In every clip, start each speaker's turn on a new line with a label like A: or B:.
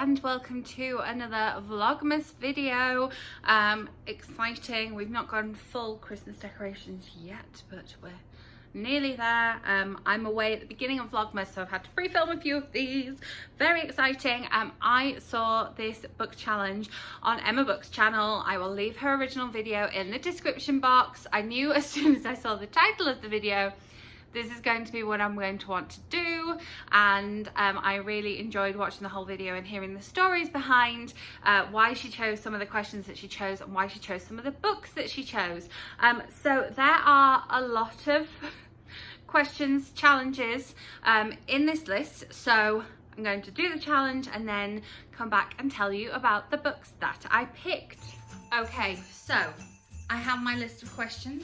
A: and welcome to another Vlogmas video. Exciting. We've not gone full Christmas decorations yet, but we're nearly there. I'm away at the beginning of Vlogmas, so I've had to pre-film a few of these. Very exciting. I saw this book challenge on Emma Book's channel. I will leave her original video in the description box. I knew as soon as I saw the title of the video this is going to be what I'm going to want to do, and I really enjoyed watching the whole video and hearing the stories behind why she chose some of the questions that she chose and why she chose some of the books that she chose. So there are a lot of questions, challenges in this list, so I'm going to do the challenge and then come back and tell you about the books that I picked. Okay, so I have my list of questions,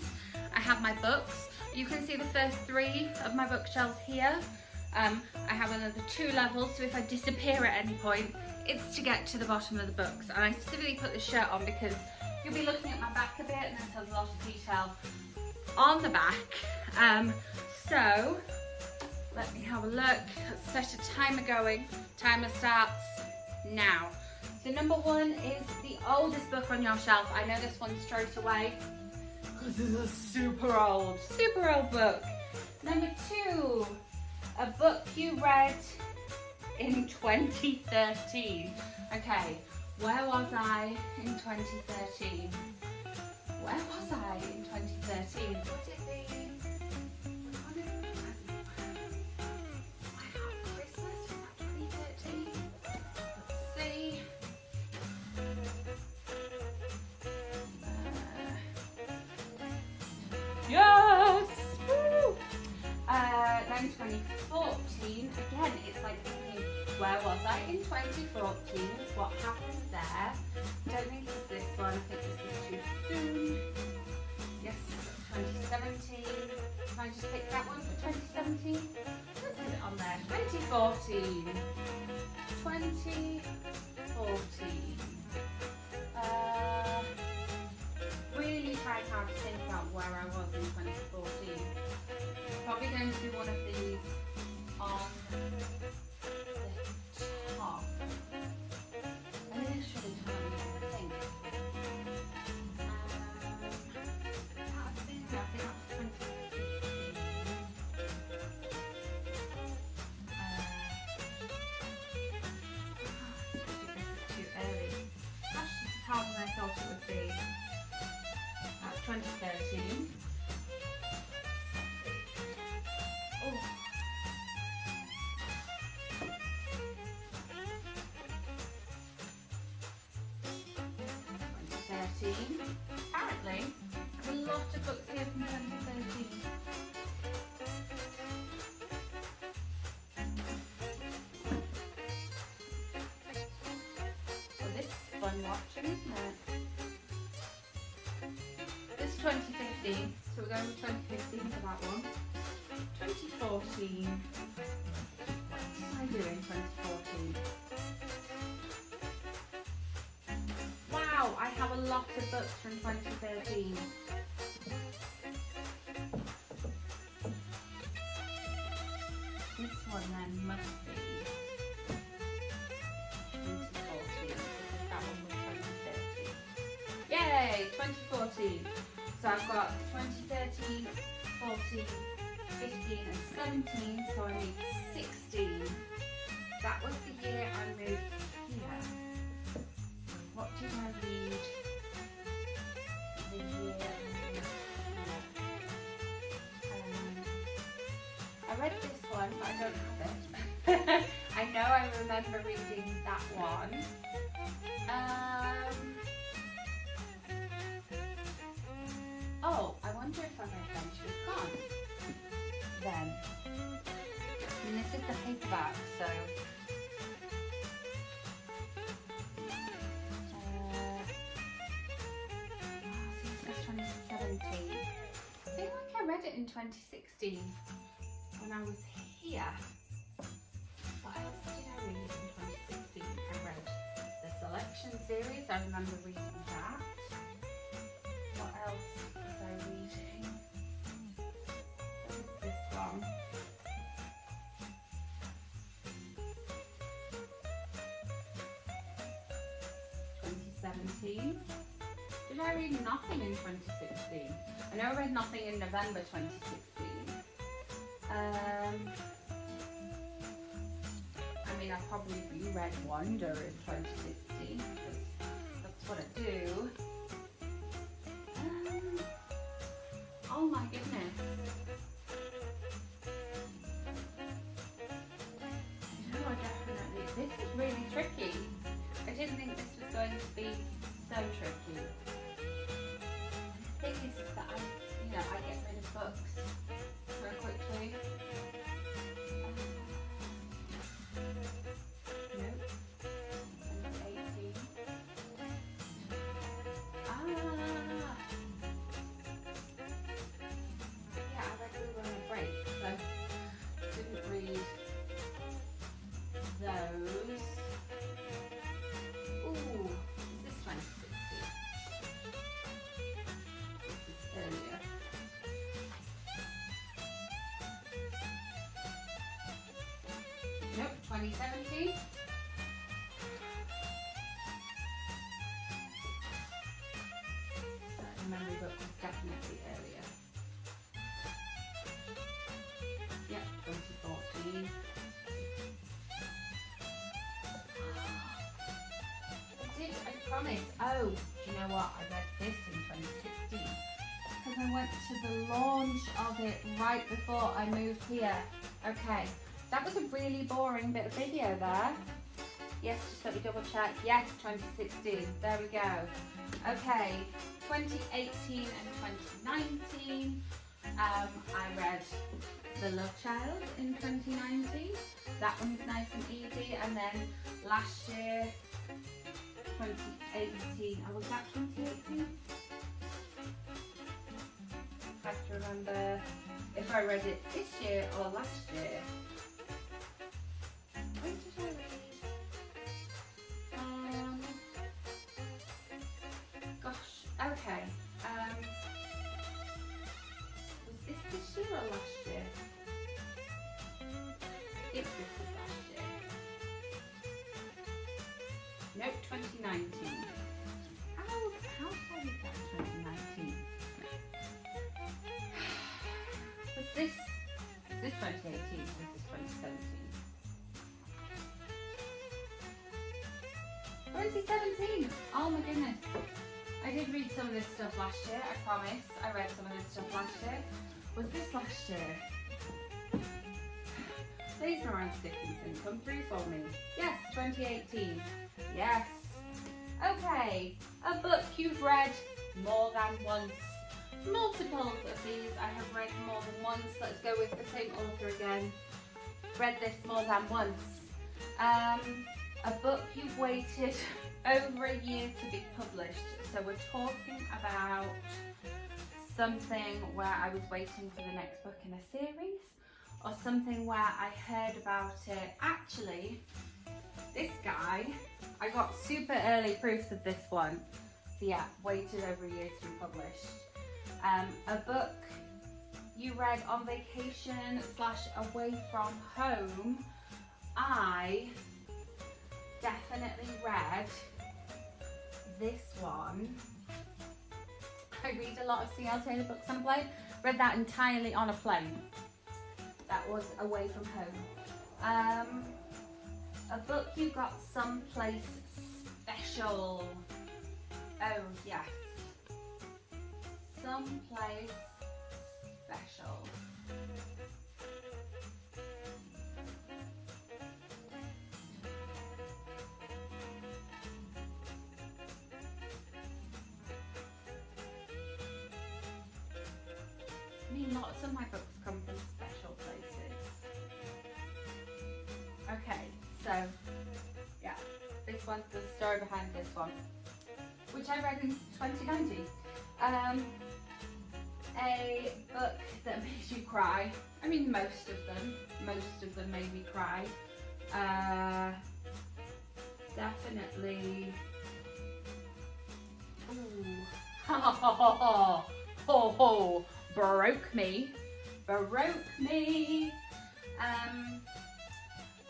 A: I have my books. You can see the first 3 of my bookshelves here. I have another 2 levels, so if I disappear at any point, it's to get to the bottom of the books. And I specifically put this shirt on because you'll be looking at my back a bit, and this has a lot of detail on the back. So let me have a look. Let's set a timer going. Timer starts now. So number 1 is the oldest book on your shelf. I know this one straight away, this is a super old book. Number 2, a book you read in 2013. Okay, where was I in 2013? Where was I in 2013? Would it be? Christmas? Was that 2013? Let's see. Yes! Woo! Then 2014, again, it's like, where was I in 2014? What happened there? Don't think it's this one, I think this is too soon. Yes, 2017. Can I just pick that one for 2017? Let's put it on there. 2014. 2014. Really tried hard to think about where I was in 2014. Probably going to be one of these on the top. I mean, this should be tiny, I think. I think that was 2015. This is too early. Actually, it's harder than I thought it would be. 2013. Oh. 2013. Apparently, I have a lot of books here from 2013. Well, this is fun watching, isn't it? 2015, so we're going with 2015 for that one. 2014. What did I do in 2014? Wow, I have a lot of books from 2013. This one then must be 2014. That one was 2013. Yay, 2014. So I've got 2013, 14, 15 and 17, so I need 16. That was the year I moved here. What did I read the year I moved here? I read this one, but I don't have it. I know I remember reading that one. Oh, I wonder if I've eventually gone then. I mean, this is the paperback, so this is 2017. I feel like I read it in 2016 when I was here. What else did I read in 2016? I read the Selection series. I remember reading that. What else was I reading? What is this one? 2017. Did I read nothing in 2016? I know I read nothing in November 2016. I mean, I probably reread Wonder in 2016, because that's what I do. Oh my goodness. No, I definitely, this is really tricky. I didn't think this was going to be so tricky. The thing is that I get rid of books very quickly. Nope. 18. Yeah, I read We Were on a Break, so didn't read those. Ooh, is this 2016? This is earlier. Nope, 2017. That memory book was definitely earlier. Yep, 2014. I promise. Oh, do you know what? I read this in 2016 because I went to the launch of it right before I moved here. Okay, that was a really boring bit of video there. Yes, just let me double check. Yes, 2016. There we go. Okay, 2018 and 2019. I read The Love Child in 2019. That one was nice and easy. And then last year, 2018. Oh, was that 2018? I have to remember if I read it this year or last year. When did I read? Gosh, okay. Was this year or last year? If this was last year. Nope, 2019. How did I read that in 2019? Was this 2018? This is 2017. 2017! Oh my goodness. I did read some of this stuff last year, I promise. I read some of this stuff last year. Was this last year? Please, Lauren Dickinson, come through for me. Yes, 2018. Yes. Okay, a book you've read more than once. Multiples of these I have read more than once. Let's go with the same author again. Read this more than once. A book you've waited over a year to be published. So we're talking about something where I was waiting for the next book in a series, or something where I heard about it. Actually, this guy, I got super early proofs of this one. So yeah, waited over a year to be published. A book you read on vacation / away from home. I definitely read this one. I read a lot of C.L. Taylor books on a plane. Read that entirely on a plane. That was Away from Home. A book you got someplace special. Oh yes. Someplace special. I mean, lots of my books come from special places. Okay, so yeah, this one's the story behind this one, which I read in 2019. A book that makes you cry. I mean, most of them made me cry. Definitely. Ooh. Ho ho, broke me.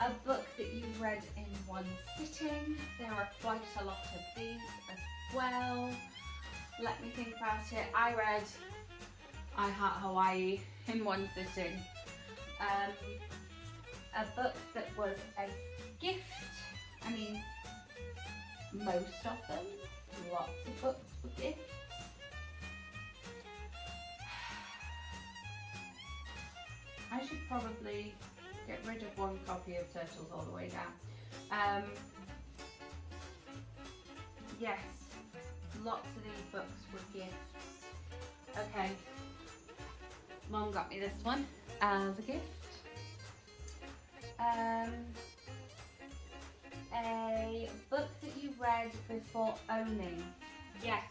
A: A book that you read in one sitting. There are quite a lot of these, Well, let me think about it. I read I Heart Hawaii in one sitting. A book that was a gift. I mean, most of them, lots of books were gifts. I should probably get rid of one copy of Turtles All the Way Down. Yes, lots of these books were gifts. Okay, Mum got me this one as a gift. A book that you read before owning. Yes,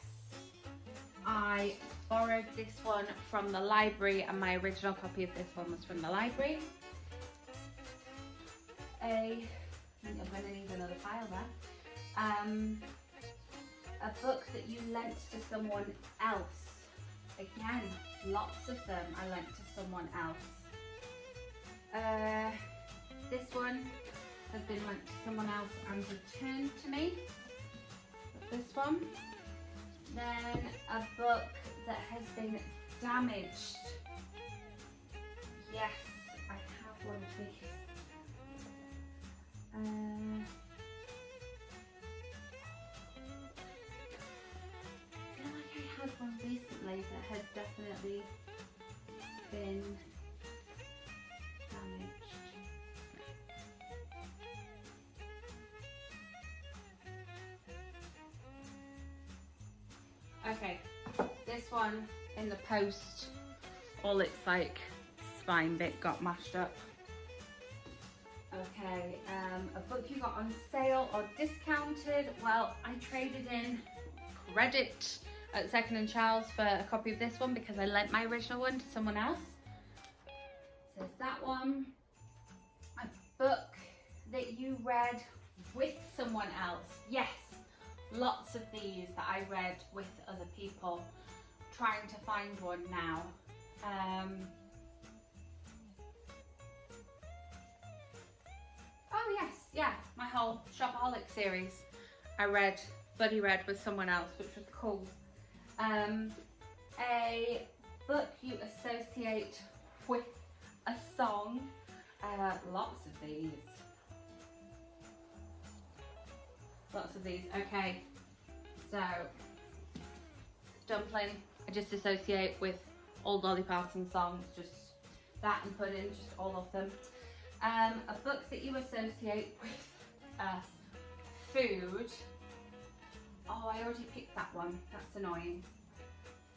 A: I borrowed this one from the library, and my original copy of this one was from the library. I think I'm going to need another file there. A book that you lent to someone else. Again, lots of them I lent to someone else. This one has been lent to someone else and returned to me. This one. Then a book that has been damaged. Yes, I have one of these. I feel like I had one recently that has definitely been damaged. Okay, this one in the post, all its like spine bit got mashed up. Okay, a book you got on sale or discounted. Well, I traded in credit at Second & Charles for a copy of this one because I lent my original one to someone else. So there's that one. A book that you read with someone else. Yes. Lots of these that I read with other people, trying to find one now. Oh yes, yeah, my whole Shopaholic series I buddy read with someone else, which was cool. A book you associate with a song. Lots of these. Lots of these. Okay, so Dumpling, I just associate with all Dolly Parton songs, just that and Pudding, just all of them. A book that you associate with food. Oh, I already picked that one. That's annoying.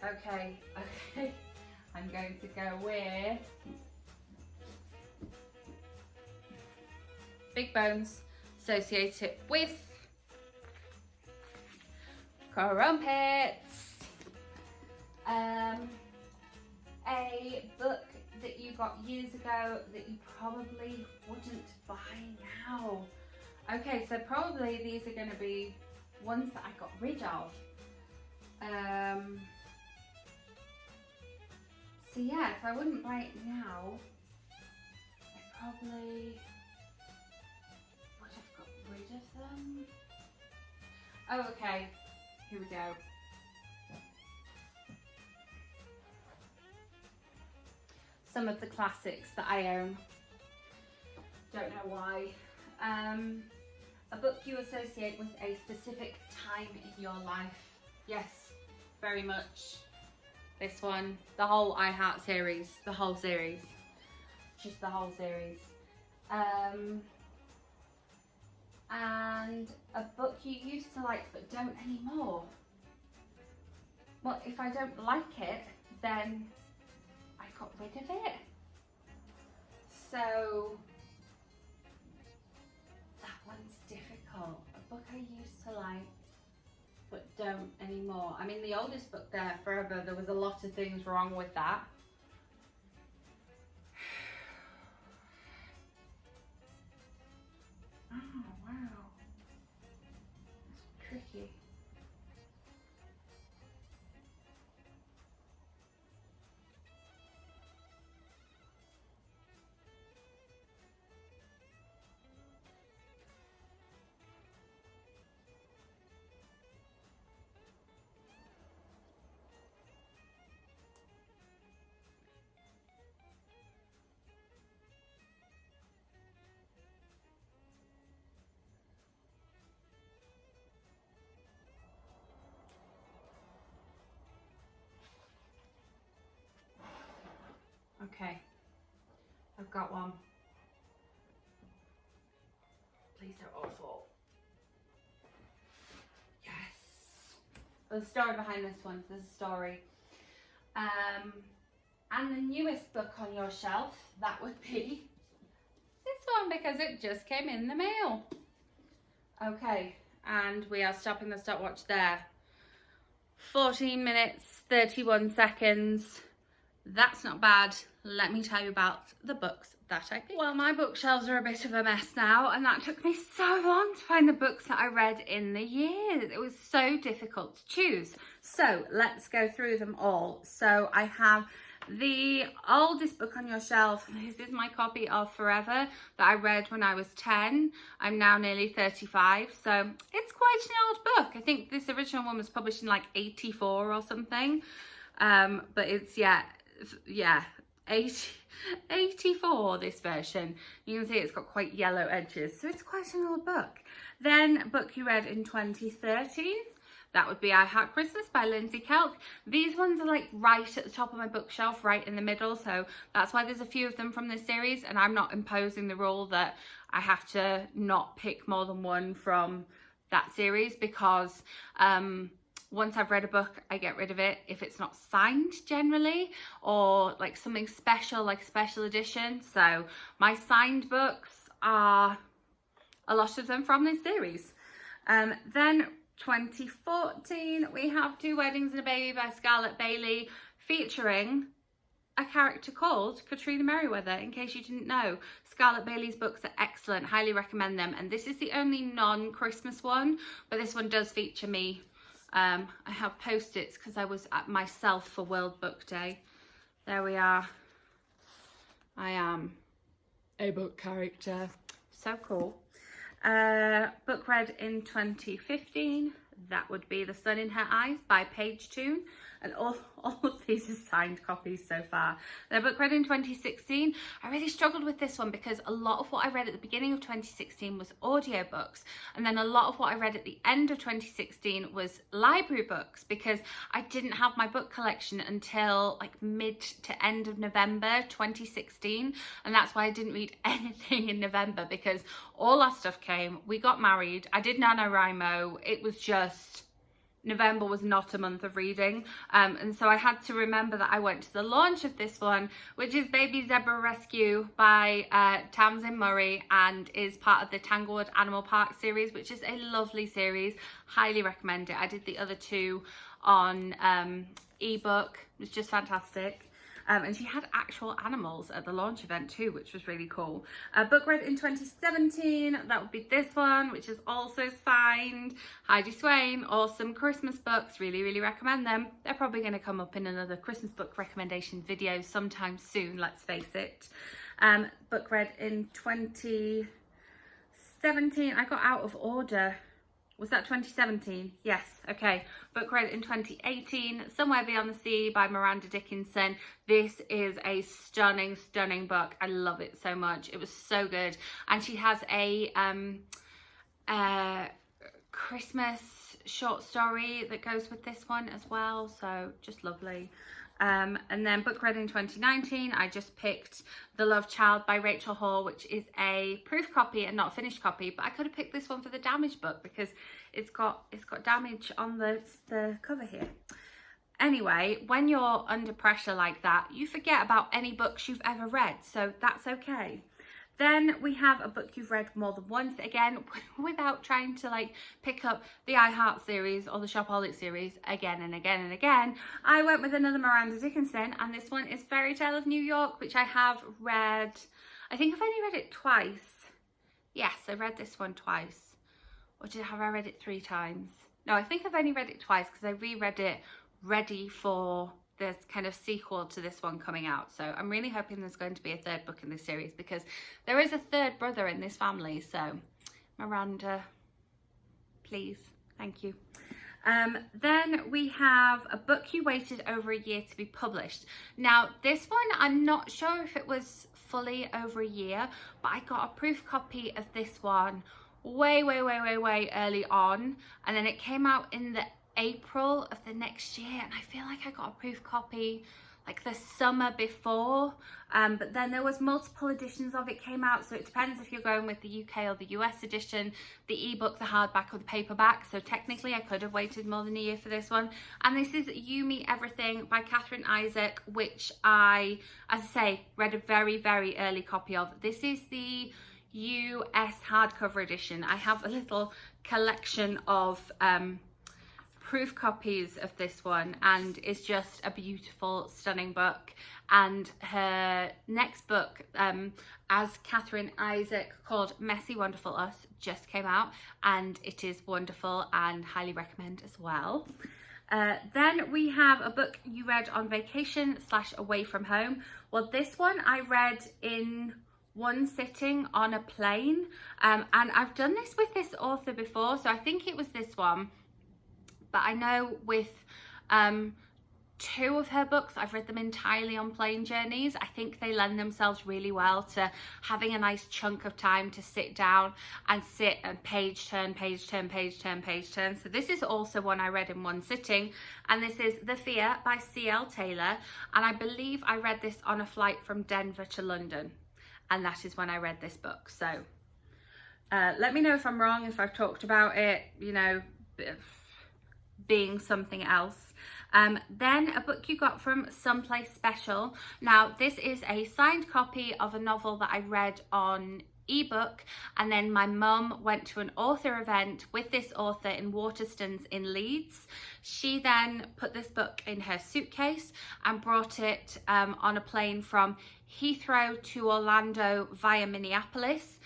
A: Okay, I'm going to go with Big Bones, associate it with crumpets. A book that you got years ago that you probably wouldn't buy now. Okay, so probably these are going to be ones that I got rid of. So yeah, if I wouldn't buy it now, I probably would have got rid of them. Oh, okay. Here we go. Some of the classics that I own. Don't know why. A book you associate with a specific time in your life. Yes, very much. This one, the whole I Heart series, the whole series. Just the whole series. And a book you used to like but don't anymore. Well, if I don't like it, then I got rid of it. So that one's difficult. A book I used to like but don't anymore. I mean, the oldest book there, Forever, there was a lot of things wrong with that. Oh, wow. That's tricky. Okay, I've got one. Please don't all fall. Yes. There's a story behind this one. There's a story. And the newest book on your shelf, that would be this one, because it just came in the mail. Okay, and we are stopping the stopwatch there. 14 minutes, 31 seconds. That's not bad. Let me tell you about the books that I picked. Well, my bookshelves are a bit of a mess now, and that took me so long to find the books that I read in the year. It was so difficult to choose. So let's go through them all. So I have the oldest book on your shelf. This is my copy of Forever that I read when I was 10. I'm now nearly 35, so it's quite an old book. I think this original one was published in like 84 or something, but it's 84, this version. You can see it's got quite yellow edges, so it's quite an old book. Then a book you read in 2013. That would be I Heart Christmas by Lindsay Kelk. These ones are like right at the top of my bookshelf, right in the middle. So that's why there's a few of them from this series. And I'm not imposing the rule that I have to not pick more than one from that series, because once I've read a book, I get rid of it if it's not signed generally, or like something special, like special edition. So my signed books are a lot of them from this series. Then 2014, we have Two Weddings and a Baby by Scarlett Bailey, featuring a character called Katrina Merriweather. In case you didn't know, Scarlett Bailey's books are excellent, highly recommend them. And this is the only non-Christmas one, but this one does feature me. I have post-its because I was at myself for World Book Day. There we are. I am a book character. So cool. Book read in 2015, that would be The Sun in Her Eyes by Paige Toon, and all of these are signed copies so far. The book read in 2016, I really struggled with this one because a lot of what I read at the beginning of 2016 was audiobooks, and then a lot of what I read at the end of 2016 was library books, because I didn't have my book collection until like mid to end of November 2016, and that's why I didn't read anything in November, because all our stuff came, we got married, I did NaNoWriMo, it was just, November was not a month of reading, and so I had to remember that I went to the launch of this one, which is Baby Zebra Rescue by Tamsin Murray, and is part of the Tanglewood Animal Park series, which is a lovely series. Highly recommend it. I did the other two on ebook. It was just fantastic. And she had actual animals at the launch event too, which was really cool. Book read in 2017, that would be this one, which is also signed. Heidi Swain, awesome Christmas books, really, really recommend them. They're probably going to come up in another Christmas book recommendation video sometime soon, let's face it. Book read in 2017, I got out of order. Was that 2017? Yes, okay. Book read in 2018, Somewhere Beyond the Sea by Miranda Dickinson. This is a stunning, stunning book. I love it so much. It was so good. And she has a Christmas short story that goes with this one as well. So just lovely. And then book read in 2019, I just picked The Love Child by Rachel Hall, which is a proof copy and not a finished copy, but I could have picked this one for the damaged book because it's got damage on the cover here. Anyway, when you're under pressure like that, you forget about any books you've ever read, so that's okay. Then we have a book you've read more than once, again, without trying to like pick up the I Heart series or the Shopaholic series again and again and again. I went with another Miranda Dickinson, and this one is Fairy Tale of New York, which I have read, I think I've only read it twice. Yes, I read this one twice. Or have I read it 3 times? No, I think I've only read it twice because I reread it ready for this kind of sequel to this one coming out. So I'm really hoping there's going to be a 3rd book in this series, because there is a 3rd brother in this family. So Miranda, please, thank you. Then we have a book you waited over a year to be published. Now this one, I'm not sure if it was fully over a year, but I got a proof copy of this one way early on, and then it came out in the April of the next year, and I feel like I got a proof copy like the summer before, but then there was multiple editions of it came out, so it depends if you're going with the UK or the US edition, the ebook, the hardback or the paperback. So technically I could have waited more than a year for this one. And this is You Meet Everything by Catherine Isaac, which I, as I say, read a very, very early copy of. This is the US hardcover edition. I have a little collection of proof copies of this one, and it's just a beautiful, stunning book. And her next book, as Catherine Isaac, called Messy Wonderful Us, just came out, and it is wonderful and highly recommend as well. Then we have a book you read on vacation / away from home. Well, this one I read in one sitting on a plane, and I've done this with this author before, so I think it was this one. But I know with two of her books, I've read them entirely on plane journeys. I think they lend themselves really well to having a nice chunk of time to sit down and sit and page turn, page turn, page turn, page turn. So this is also one I read in one sitting, and this is The Fear by C.L. Taylor. And I believe I read this on a flight from Denver to London, and that is when I read this book. So let me know if I'm wrong, if I've talked about it, you know, being something else. Then a book you got from Someplace Special. Now this is a signed copy of a novel that I read on ebook, and then my mum went to an author event with this author in Waterstones in Leeds. She then put this book in her suitcase and brought it on a plane from Heathrow to Orlando via Minneapolis.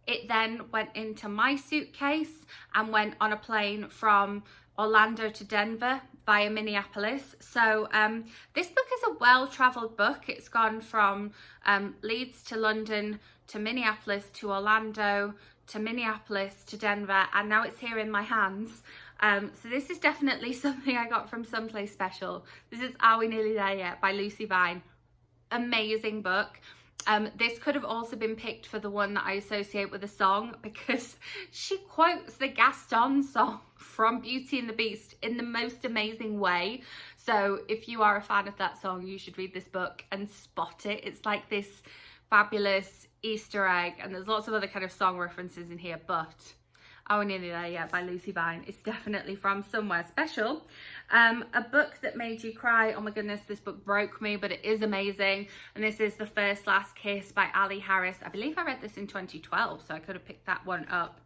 A: It then went into my suitcase and went on a plane from Orlando to Denver via Minneapolis. So this book is a well-traveled book. It's gone from Leeds to London to Minneapolis to Orlando to Minneapolis to Denver, and now it's here in my hands. So this is definitely something I got from Someplace Special. This is Are We Nearly There Yet by Lucy Vine. Amazing book. This could have also been picked for the one that I associate with a song, because she quotes the Gaston song from Beauty and the Beast in the most amazing way. So if you are a fan of that song, you should read this book and spot it. It's like this fabulous Easter egg, and there's lots of other kind of song references in here, but Are We Nearly There Yet by Lucy Vine is definitely from somewhere special. A book that made you cry. Oh my goodness, this book broke me, but it is amazing. And this is The First Last Kiss by Ali Harris. I believe I read this in 2012, so I could have picked that one up.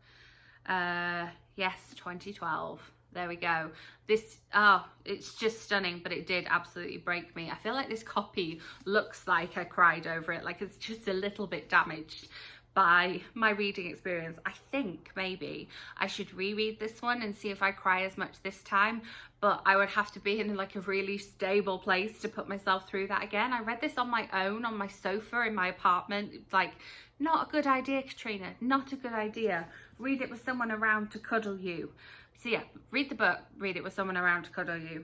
A: Yes, 2012. There we go. This, oh, it's just stunning, but it did absolutely break me. I feel like this copy looks like I cried over it, like it's just a little bit damaged by my reading experience. I think maybe I should reread this one and see if I cry as much this time, but I would have to be in like a really stable place to put myself through that again. I read this on my own, on my sofa in my apartment. It's like, not a good idea, Katrina, not a good idea. Read it with someone around to cuddle you. So yeah, read the book, read it with someone around to cuddle you.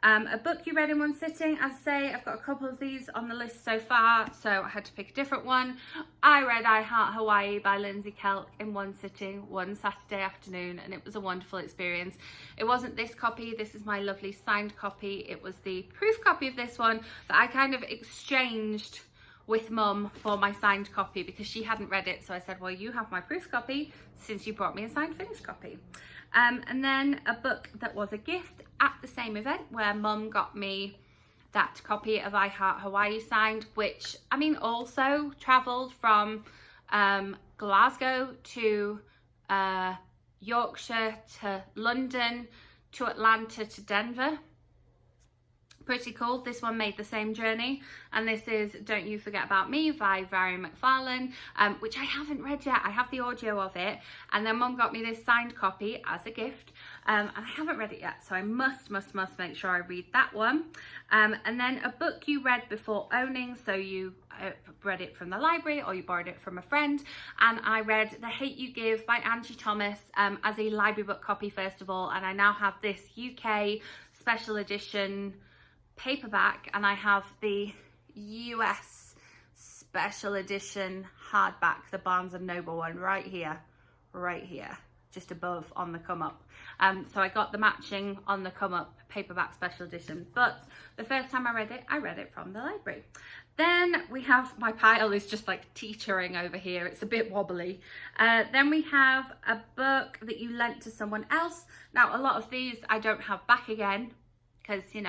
A: A book you read in one sitting. As I say, I've got a couple of these on the list so far, so I had to pick a different one. I read I Heart Hawaii by Lindsay Kelk in one sitting, one Saturday afternoon, and it was a wonderful experience. It wasn't this copy, this is my lovely signed copy. It was the proof copy of this one that I kind of exchanged with mum for my signed copy, because she hadn't read it, so I said, well, you have my proof copy since you brought me a signed finished copy. And then a book that was a gift at the same event, where mum got me that copy of I Heart Hawaii signed, which, I mean, also travelled from Glasgow to Yorkshire to London to Atlanta to Denver. Pretty cool. This one made the same journey, and this is Don't You Forget About Me by Varian McFarlane, which I haven't read yet. I have the audio of it, and then mum got me this signed copy as a gift, and I haven't read it yet, so I must make sure I read that one. And then a book you read before owning, so you read it from the library or you borrowed it from a friend, and I read The Hate You Give by Angie Thomas as a library book copy first of all, and I now have this UK special edition paperback, and I have the US special edition hardback, the Barnes & Noble one, right here, just above on the come up. So I got the matching On the Come Up paperback special edition, but the first time I read it from the library. Then we have, my pile is just like teetering over here, it's a bit wobbly. Then we have a book that you lent to someone else. Now, a lot of these I don't have back again, because you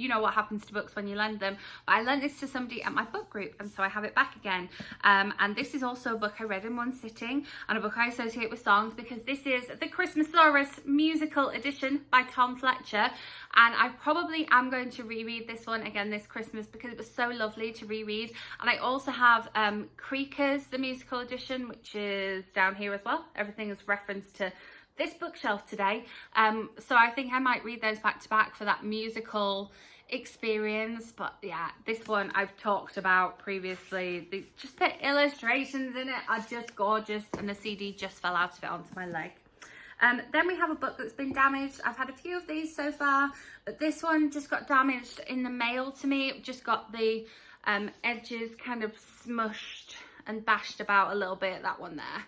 A: know what happens to books when you lend them. But I lent this to somebody at my book group, and so I have it back again. And this is also a book I read in one sitting, and a book I associate with songs, because this is the Christmasaurus musical edition by Tom Fletcher. And I probably am going to reread this one again this Christmas, because it was so lovely to reread. And I also have Creakers, the musical edition, which is down here as well. Everything is referenced to this bookshelf today. So I think I might read those back to back for that musical experience. But yeah, this one I've talked about previously. Just the illustrations in it are just gorgeous, and the CD just fell out of it onto my leg. Then we have a book that's been damaged. I've had a few of these so far, but this one just got damaged in the mail to me. It just got the edges kind of smushed and bashed about a little bit, that one there.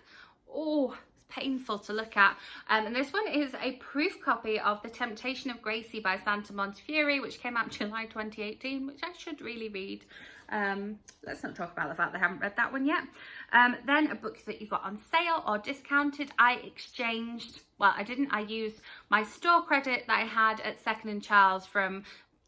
A: Oh, painful to look at. And this one is a proof copy of The Temptation of Gracie by Santa Montefiore, which came out July 2018, which I should really read. Let's not talk about the fact that I haven't read that one yet. Then a book that you got on sale or discounted, I exchanged, well, I didn't, I used my store credit that I had at Second & Charles from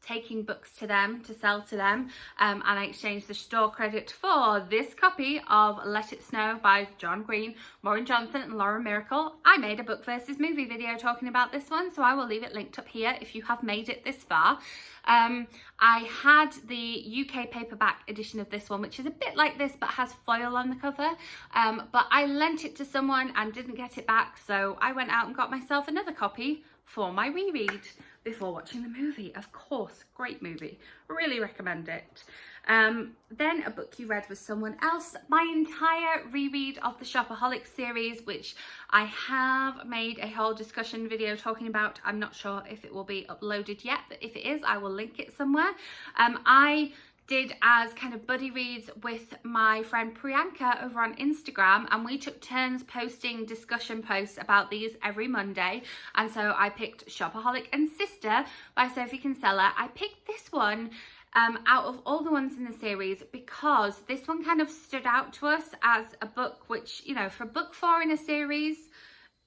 A: taking books to them to sell to them, and I exchanged the store credit for this copy of Let It Snow by John Green, Maureen Johnson and Laura Miracle. I made a book versus movie video talking about this one, so I will leave it linked up here if you have made it this far. I had the UK paperback edition of this one, which is a bit like this but has foil on the cover, but I lent it to someone and didn't get it back, so I went out and got myself another copy for my reread before watching the movie. Of course, great movie, really recommend it. Then a book you read with someone else, my entire reread of the Shopaholic series, which I have made a whole discussion video talking about. I'm not sure if it will be uploaded yet, but if it is, I will link it somewhere. I did as kind of buddy reads with my friend Priyanka over on Instagram, and we took turns posting discussion posts about these every Monday. And so I picked Shopaholic and Sister by Sophie Kinsella. I picked this one out of all the ones in the series because this one kind of stood out to us as a book which, you know, for book 4 in a series,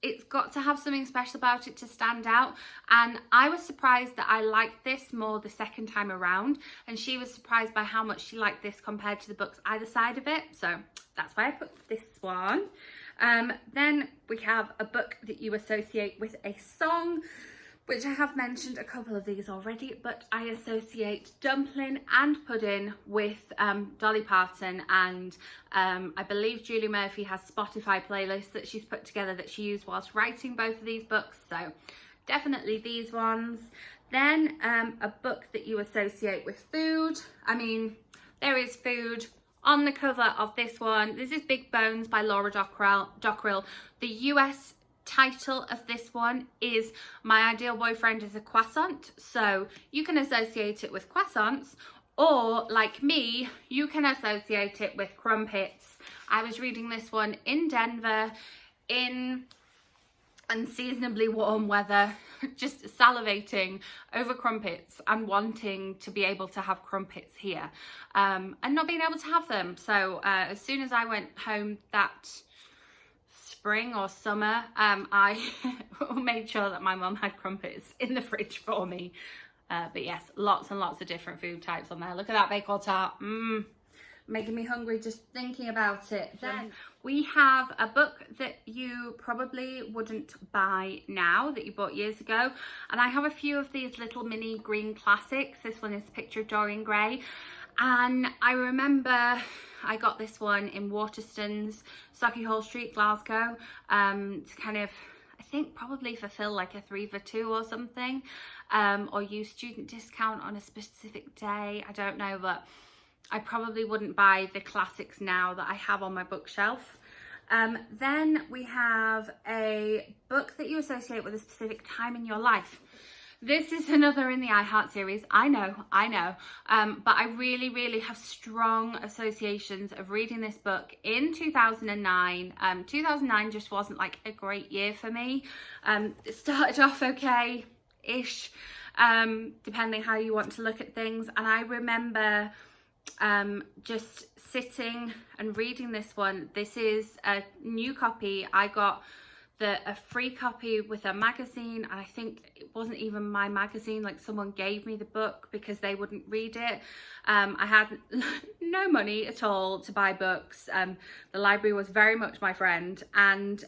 A: it's got to have something special about it to stand out. And I was surprised that I liked this more the second time around, and she was surprised by how much she liked this compared to the books either side of it. So that's why I put this one. Then we have a book that you associate with a song, which I have mentioned a couple of these already, but I associate Dumpling and Pudding with Dolly Parton, and I believe Julie Murphy has Spotify playlists that she's put together that she used whilst writing both of these books, so definitely these ones. Then a book that you associate with food. I mean, there is food on the cover of this one. This is Big Bones by Laura Dockrill. The US title of this one is My Ideal Boyfriend is a Croissant, so you can associate it with croissants, or like me, you can associate it with crumpets. I was reading this one in Denver in unseasonably warm weather, just salivating over crumpets and wanting to be able to have crumpets here, and not being able to have them. So as soon as I went home that spring or summer, I made sure that my mum had crumpets in the fridge for me. But yes, lots and lots of different food types on there. Look at that baked tart. Making me hungry just thinking about it. Then we have a book that you probably wouldn't buy now that you bought years ago, and I have a few of these little mini green classics. This one is Picture of Dorian Gray, and I remember I got this one in Waterstones, Sauchiehall Street, Glasgow, to kind of, I think, probably fulfill like a 3 for 2 or something, or use student discount on a specific day. I don't know, but I probably wouldn't buy the classics now that I have on my bookshelf. Then we have a book that you associate with a specific time in your life. This is another in the I Heart series. I know. But I really have strong associations of reading this book in 2009. 2009 just wasn't like a great year for me. It started off okay-ish, depending how you want to look at things. And I remember just sitting and reading this one. This is a new copy. I got a free copy with a magazine, and I think it wasn't even my magazine, like someone gave me the book because they wouldn't read it. I had no money at all to buy books. The library was very much my friend, and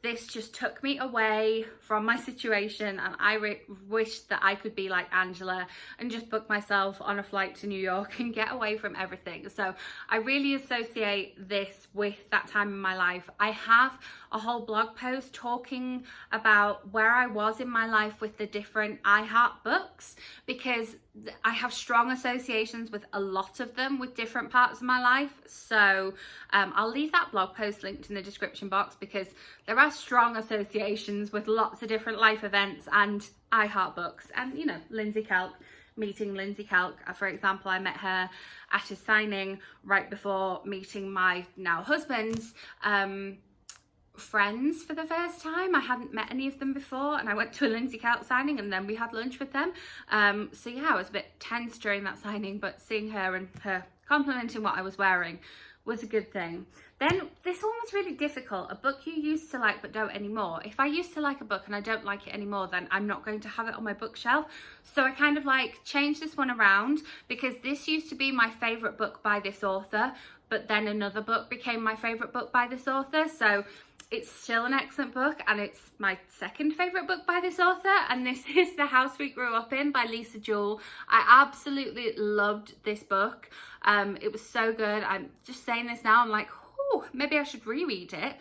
A: this just took me away from my situation, and I wished that I could be like Angela and just book myself on a flight to New York and get away from everything. So I really associate this with that time in my life. I have a whole blog post talking about where I was in my life with the different I Heart books, because I have strong associations with a lot of them with different parts of my life. So I'll leave that blog post linked in the description box, because there are strong associations with lots of different life events and I Heart books. And you know, Lindsay Kelk, meeting Lindsay Kelk, for example, I met her at a signing right before meeting my now husband's friends for the first time. I hadn't met any of them before, and I went to a Lindsay Kelk signing and then we had lunch with them. So yeah, I was a bit tense during that signing, but seeing her and her complimenting what I was wearing was a good thing. Then this one was really difficult. A book you used to like but don't anymore. If I used to like a book and I don't like it anymore, then I'm not going to have it on my bookshelf. So I kind of like changed this one around, because this used to be my favorite book by this author, but then another book became my favorite book by this author. So it's still an excellent book, and it's my second favourite book by this author, and this is The House We Grew Up In by Lisa Jewell. I absolutely loved this book. It was so good. I'm just saying this now, I'm like, oh, maybe I should reread it.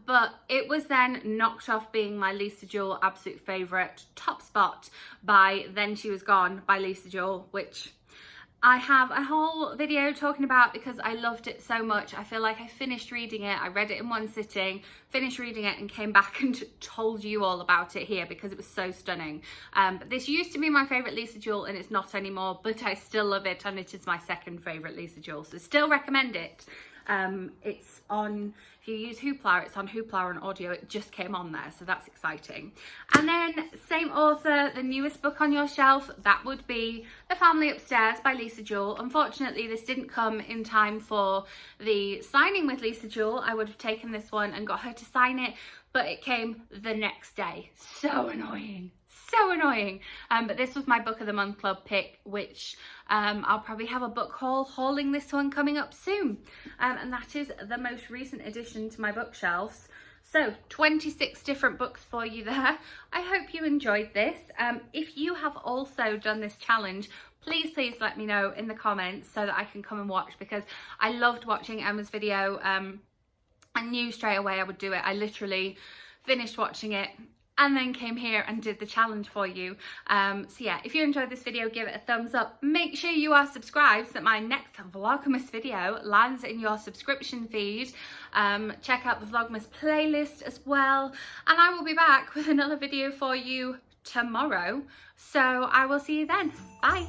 A: But it was then knocked off being my Lisa Jewell absolute favourite, top spot, by Then She Was Gone by Lisa Jewell, which I have a whole video talking about because I loved it so much. I feel like I finished reading it, I read it in one sitting, finished reading it and came back and told you all about it here because it was so stunning. But this used to be my favourite Lisa Jewell and it's not anymore, but I still love it and it is my second favourite Lisa Jewell, so still recommend it. It's on, if you use Hoopla, it's on Hoopla on audio. It just came on there, so that's exciting. And then same author, the newest book on your shelf, that would be The Family Upstairs by Lisa Jewell. Unfortunately, this didn't come in time for the signing with Lisa Jewell. I would have taken this one and got her to sign it, but it came the next day. So annoying. So annoying. But this was my book of the month club pick, which I'll probably have a book haul hauling this one coming up soon, and that is the most recent addition to my bookshelves. So 26 different books for you there. I hope you enjoyed this. If you have also done this challenge, please let me know in the comments so that I can come and watch, because I loved watching Emma's video. I knew straight away I would do it. I literally finished watching it and then came here and did the challenge for you. So yeah, if you enjoyed this video, give it a thumbs up. Make sure you are subscribed so that my next Vlogmas video lands in your subscription feed. Check out the Vlogmas playlist as well. And I will be back with another video for you tomorrow. So I will see you then. Bye.